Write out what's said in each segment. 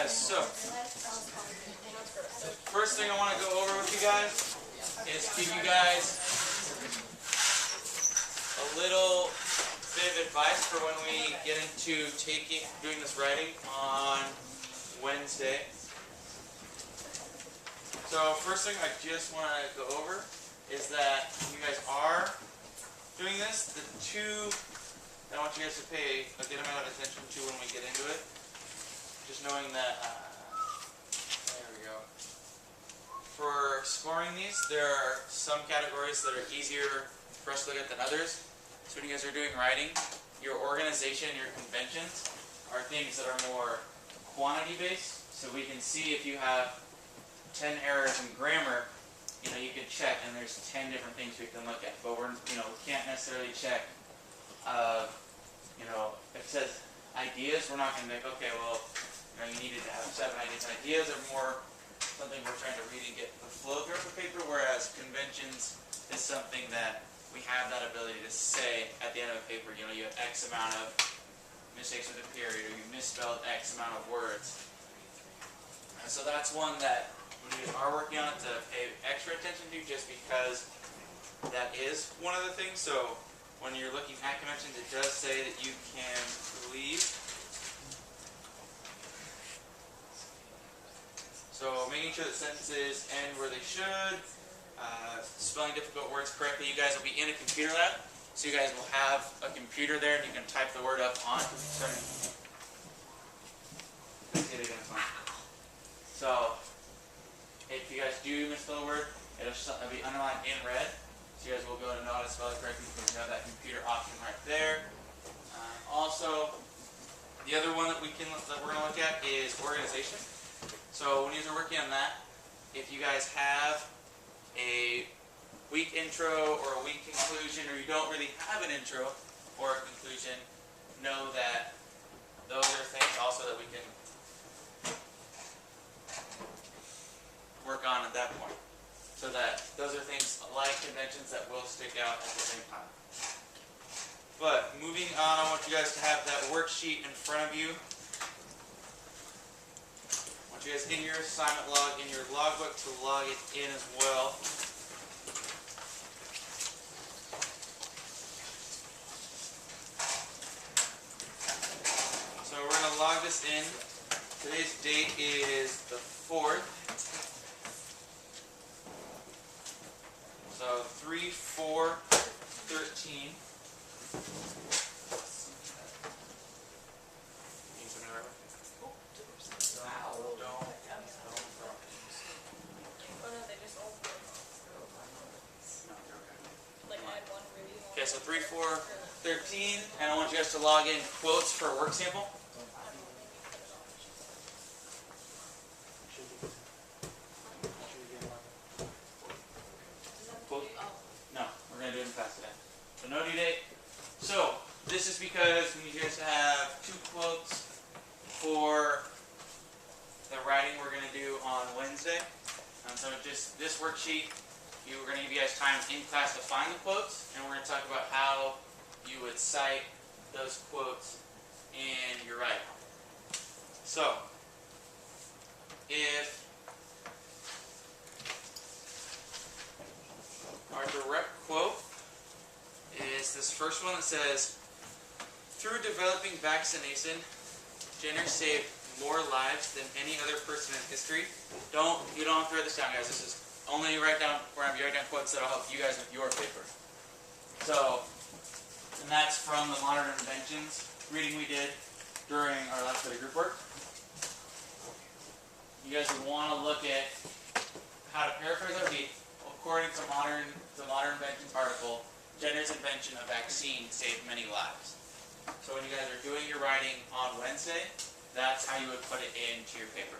guys, so first thing I want to go over with you guys is give you guys a little bit of advice for when we get into doing this writing on Wednesday. So first thing I just want to go over is that you guys are doing this. The two that I want you guys to pay a good amount of attention to when we get into it. Just knowing that, there we go. For scoring these, there are some categories that are easier for us to look at than others. So when you guys are doing writing, your organization, your conventions are things that are more quantity based. So we can see if you have 10 errors in grammar, you can check, and there's 10 different things we can look at. But we can't necessarily check. If it says ideas, we're not going to be like, okay, well, you needed to have 7 ideas. Ideas are more something we're trying to read and get the flow through the paper, whereas conventions is something that we have that ability to say at the end of the paper, you have X amount of mistakes with a period, or you misspelled X amount of words. And so that's one that when you are working on it to pay extra attention to, just because that is one of the things. So when you're looking at conventions, it does say that you can leave. So making sure that sentences end where they should, spelling difficult words correctly. You guys will be in a computer lab, so you guys will have a computer there, and you can type the word up on. So if you guys do misspell a word, it'll be underlined in red. So you guys will be able to know how to spell it correctly because you have that computer option right there. Also, the other one that we're going to look at is organization. So when you guys are working on that, if you guys have a weak intro or a weak conclusion, or you don't really have an intro or a conclusion, know that those are things also that we can work on at that point. So that those are things like conventions that will stick out at the same time. But moving on, I want you guys to have that worksheet in front of you. I want you guys in your assignment log, in your logbook, to log it in as well. So we're going to log this in. Today's date is the 4th. So 3/4/13. Okay, so 3/4/13, and I want you guys to log in quotes for a work sample. So no due date. So this is because we need you guys to have 2 quotes for the writing we're going to do on Wednesday. So just this worksheet, we're going to give you guys time in class to find the quotes, and we're going to talk about how you would cite those quotes in your writing. So if our direct quote is this first one that says, "Through developing vaccination, Jenner saved more lives than any other person in history." You don't have to write this down, guys. This is only write down quotes that'll help you guys with your paper. So, and that's from the Modern Inventions reading we did during our last bit of group work. You guys would want to look at how to paraphrase our beat according to Modern Inventions article. Jenner's invention of vaccine saved many lives. So when you guys are doing your writing on Wednesday, that's how you would put it into your paper.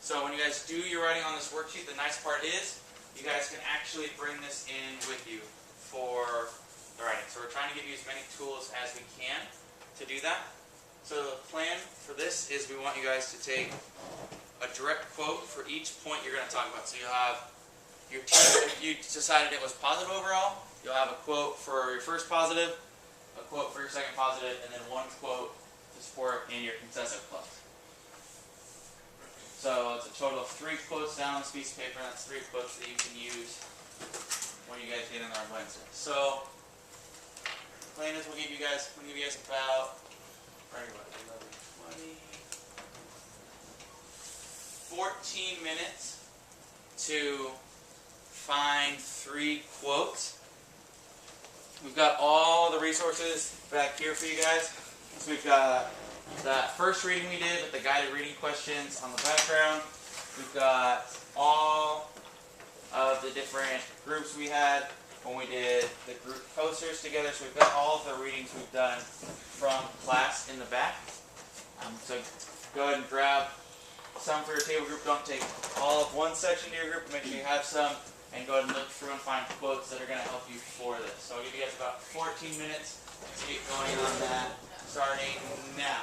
So when you guys do your writing on this worksheet, the nice part is you guys can actually bring this in with you for the writing. So we're trying to give you as many tools as we can to do that. So the plan for this is we want you guys to take a direct quote for each point you're going to talk about. So you'll have your team, if you decided it was positive overall, you'll have a quote for your first positive, a quote for your second positive, and then one quote to support in your concessive clause. So it's a total of 3 quotes down on this piece of paper, and that's 3 quotes that you can use when you guys get in there on Wednesday. So, plan is we'll give you guys about 14 minutes to find 3 quotes. We've got all the resources back here for you guys. So we've got that first reading we did with the guided reading questions on the background. We've got all of the different groups we had when we did the group posters together. So we've got all of the readings we've done from class in the back. So go ahead and grab some for your table group. Don't take all of one section to your group, but make sure you have some, and go ahead and look through and find quotes that are going to help you for this. So I'll give you guys about 14 minutes to get going on that, starting now.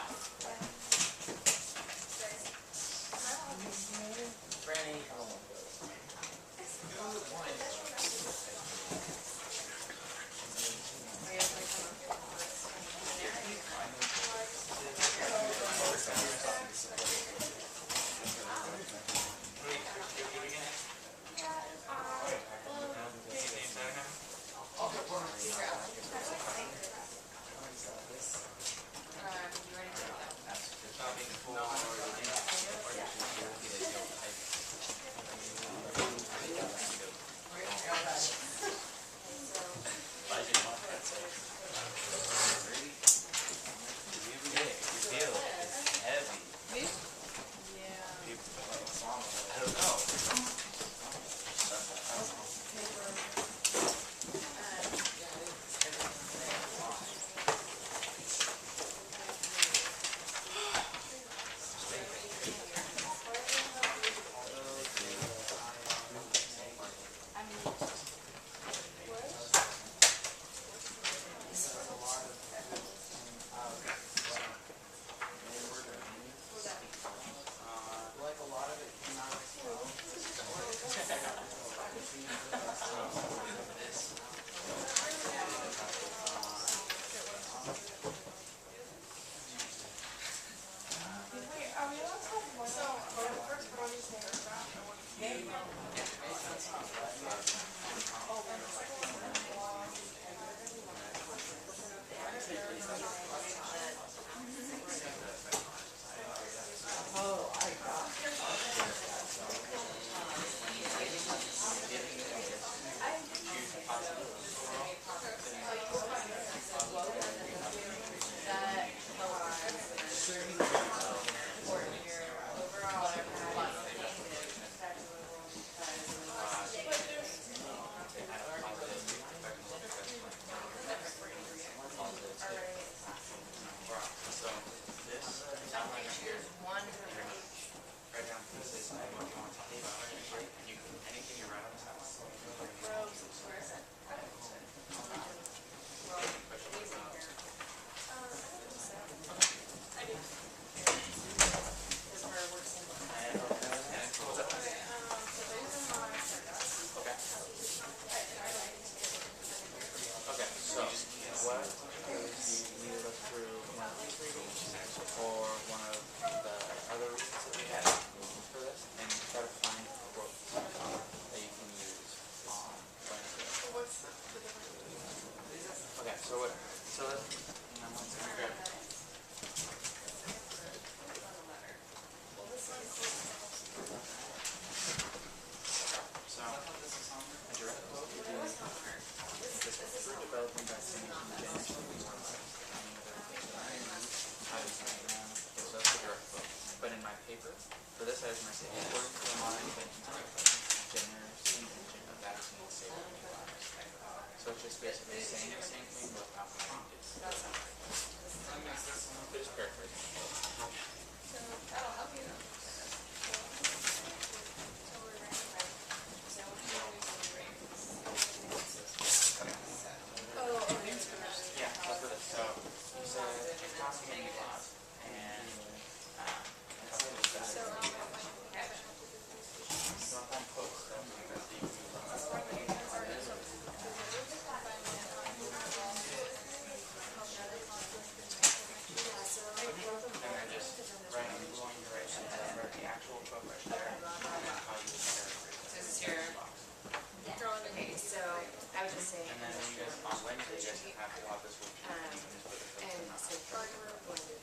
say. And then when you guys, on Wednesday, you guys have to have this worksheet, and you can just put the And filters so in. for blended.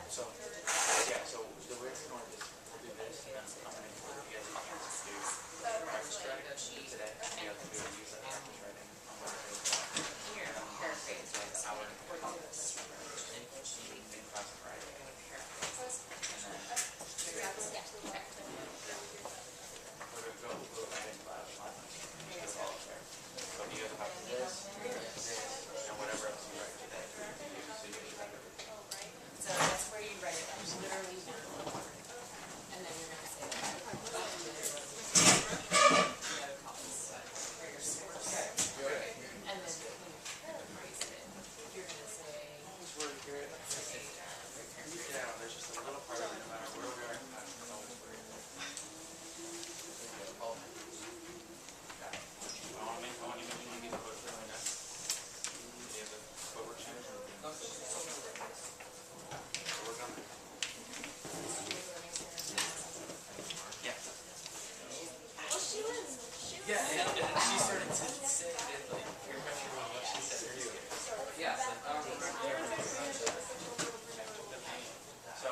So, yeah, so the way it's going is we'll do this, and then I'm gonna give you guys a chance to do practice writing today. You have to do a use of practice writing on Wednesday. Here, paraphrase. Like an hour and a half in class Friday. And then we're gonna go back in class on do it all up there. So you guys have this, and whatever else you write today, you do, so you can have everything. So that's where you write it, literally one word. And then you're gonna say that. And then when you paraphrase it, you're gonna say, Yeah, there's just a little part of it, no matter where we are in class, it's always weird. Got it. I want you to make sure you get the code for right now. Do you have the code worksheet? So work on that. Yeah. Yeah, and she started to say that, like, you're questioning what she said earlier. Yeah, it's like, So,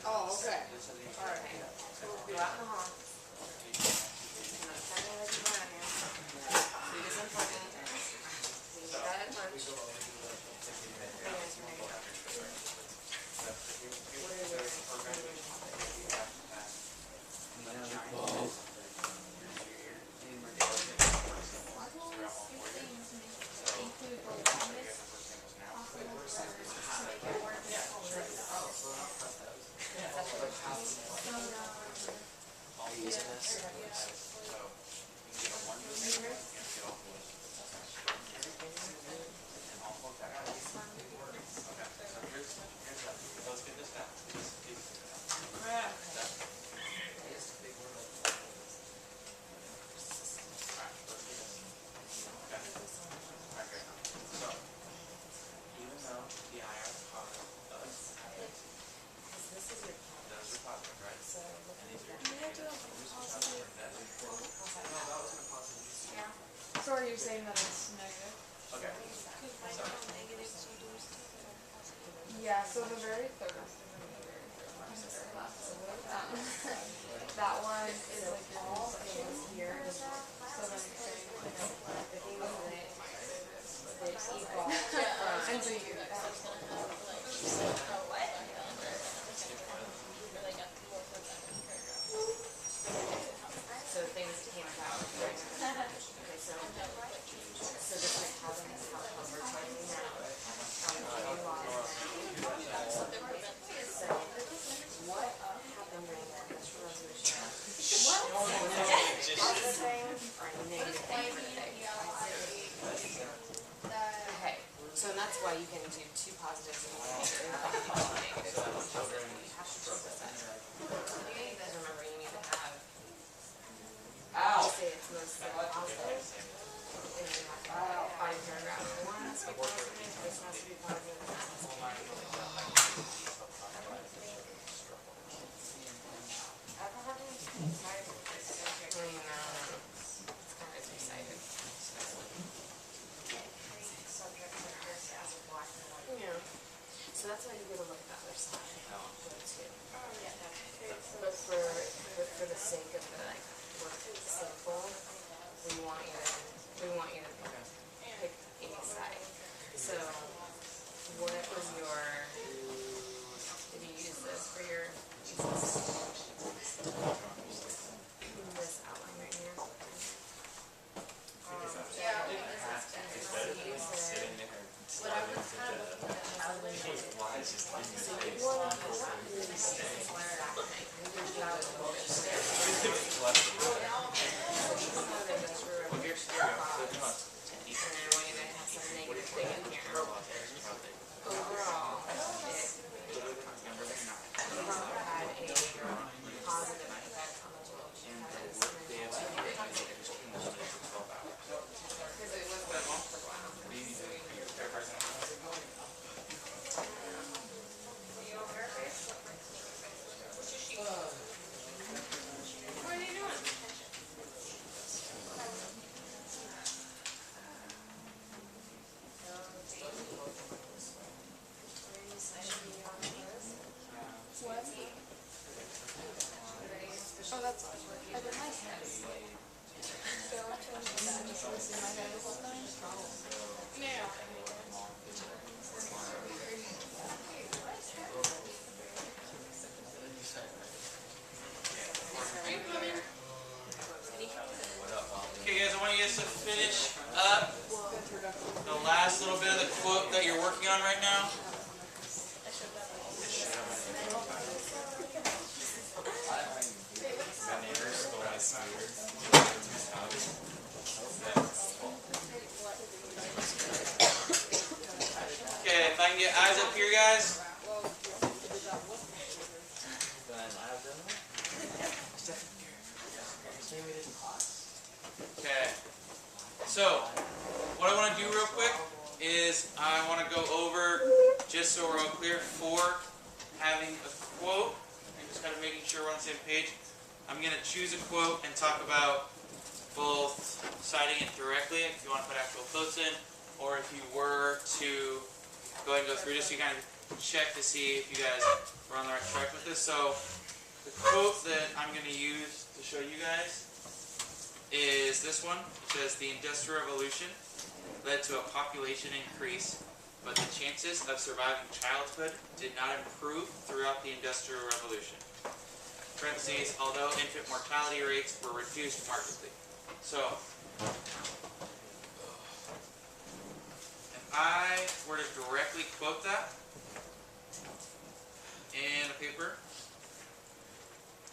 oh, okay. Alright. Go out in the hall. And I'm kind of like you around here. Food is important. So you got it lunch. And it's ready. What are your let's get this down. So, even though the IR caused us, This is your those are positive, right? so look And at these are that. So are you saying that it's negative? Okay. Yeah, so the very third, that one is like all things here. So then it's saying like The thing is that it's equal and so you so things came about. Okay, so this metabolism is how we're talking now. So what happened during that initial resolution? What? Positive things or negative things? Okay, so that's why you can do two positives and one negative. You have to choose that. Because remember, you need to have. Say it's mostly positive. And you have to have five paragraphs. One has to be positive, this has to be positive. Yeah. So that's why you gotta look at the other side too. But for the sake of the like work simple, we want you to pick any side. So what was your, did you use this for your this outline right here? Sitting there. What I was kind of looking at was Well, here's stereo, so it must. And I want you to have some negative thing in here. Overall, it overall had a positive effect on the world because it was for a while. What are you doing? Oh, that's I did my hair. So I went to that just to see my hair the whole time. Yeah. Okay guys, I want you guys to finish up the last little bit of the quote that you're working on right now. Okay, if I can get eyes up here, guys. Okay. So, what I want to do real quick is I want to go over, just so we're all clear, for having a quote and just kind of making sure we're on the same page. I'm going to choose a quote and talk about both citing it directly, if you want to put actual quotes in, or if you were to go ahead and go through just so you kind of check to see if you guys were on the right track with this. So, the quote that I'm going to use to show you guys is this one. It says, "The Industrial Revolution led to a population increase, but the chances of surviving childhood did not improve throughout the Industrial Revolution." Parentheses, "although infant mortality rates were reduced markedly." So, if I were to directly quote that in a paper,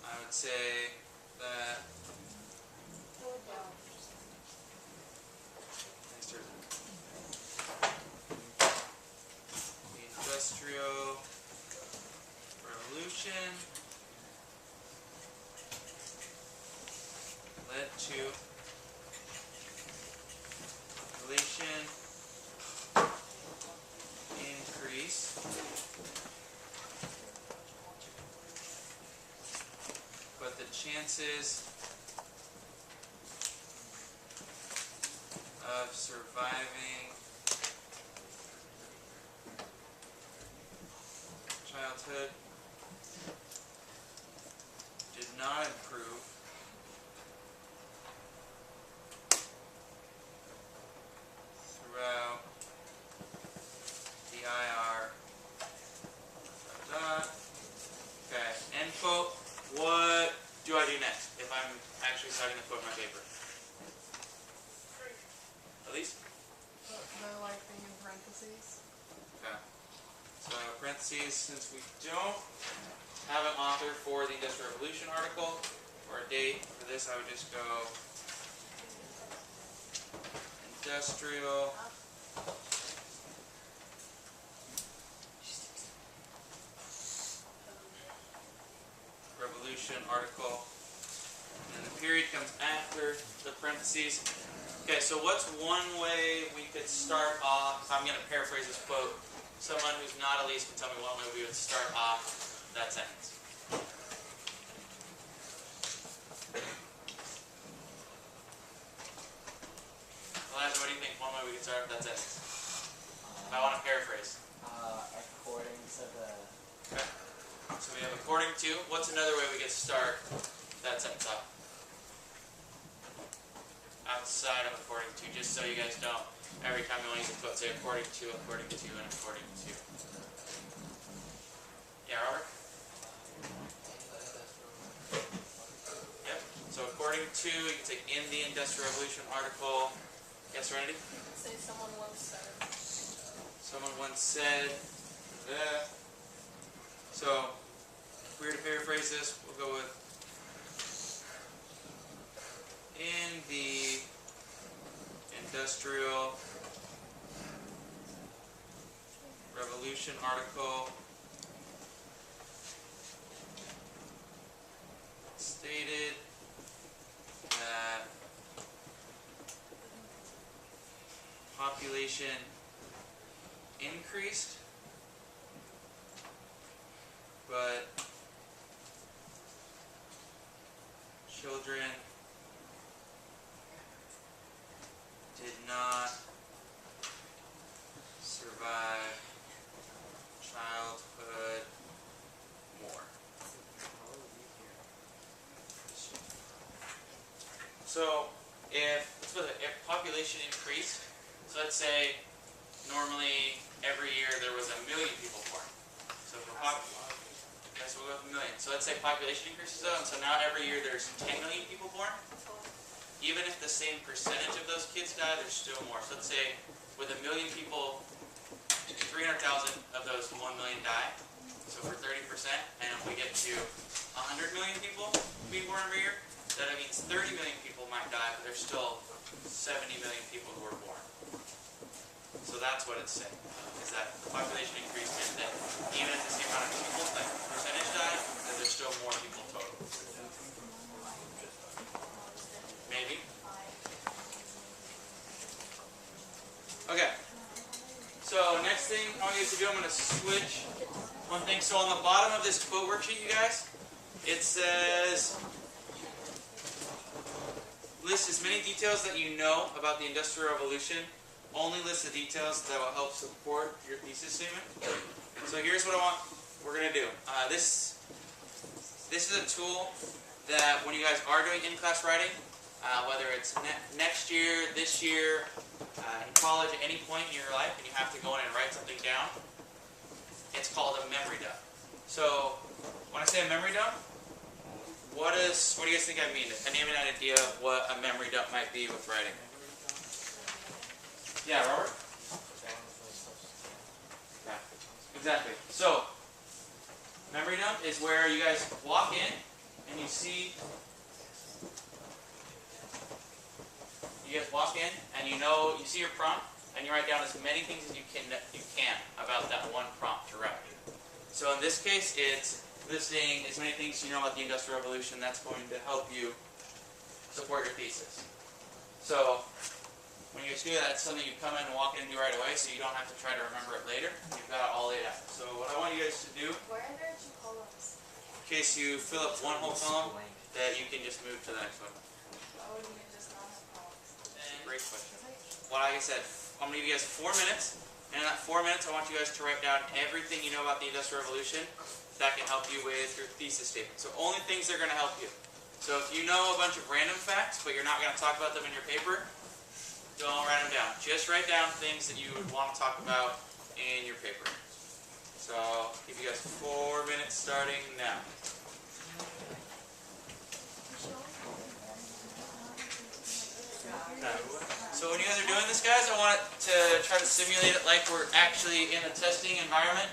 I would say that the Industrial Revolution led to population increase, but the chances of surviving childhood did not improve throughout the IR. Okay, end quote. What do I do next if I'm actually citing the quote in my paper? Elise? The like thing in parentheses. Okay. So parentheses, since we don't have an author for the Industrial Revolution article or a date for this, I would just go Industrial Revolution article, and then the period comes after the parentheses. Okay, so what's one way we could start off? I'm going to paraphrase this quote. Someone who's not Elise can tell me one way we would start off that sentence. Elijah, what do you think one way we could start off that sentence? If I want to paraphrase. According to the... Okay. So we have according to. What's another way we could start that sentence off? Outside of according to, just so you guys don't, every time you want to use a quote, say according to, and according to. Yeah, Robert? Yep. So according to, you can take in the Industrial Revolution article. Yes, Serenity? Say someone once said. Someone once said that. So, if we were to paraphrase this, we'll go with, in the Industrial Revolution article, stated that population increased, but children did not survive childhood more. So if population increased, so let's say normally every year there was 1 million people born. So for okay, so we'll go with 1 million. So let's say population increases though, and so now every year there's 10 million people born. Even if the same percentage of those kids die, there's still more. So let's say with 1 million people, 300,000 of those 1 million die. So for 30%, and if we get to 100 million people being born every year, that means 30 million people might die, but there's still 70 million people who are born. So that's what it's saying, is that the population increase meant that even if the same amount of people, like percentage die, that there's still more people total. Maybe. Okay. So next thing I want you guys to do, I'm going to switch one thing. So on the bottom of this quote worksheet, you guys, it says, list as many details that you know about the Industrial Revolution. Only list the details that will help support your thesis statement. So here's what we're going to do. This is a tool that when you guys are doing in-class writing, whether it's next year, this year, in college, at any point in your life, and you have to go in and write something down, it's called a memory dump. So when I say a memory dump, what do you guys think I mean? Can you have an idea of what a memory dump might be with writing? Yeah, Robert? Yeah, exactly. So, memory dump is where you guys walk in and you see, you see your prompt and you write down as many things as you can about that one prompt to write. So in this case, it's listing as many things you know about the Industrial Revolution. That's going to help you support your thesis. So when you do that, it's something you come in and walk in and do right away, so you don't have to try to remember it later. You've got it all laid out. So what I want you guys to do, Where are there 2 columns? in case you fill up one whole column, that you can just move to the next one. Why would you just not have columns? Great question. Well, like I said, I'm going to give you guys 4 minutes, and in that 4 minutes, I want you guys to write down everything you know about the Industrial Revolution that can help you with your thesis statement. So only things that are going to help you. So if you know a bunch of random facts, but you're not going to talk about them in your paper, don't write them down. Just write down things that you would want to talk about in your paper. So I'll give you guys 4 minutes starting now. Okay. So when you guys are doing this, guys, I want to try to simulate it like we're actually in a testing environment.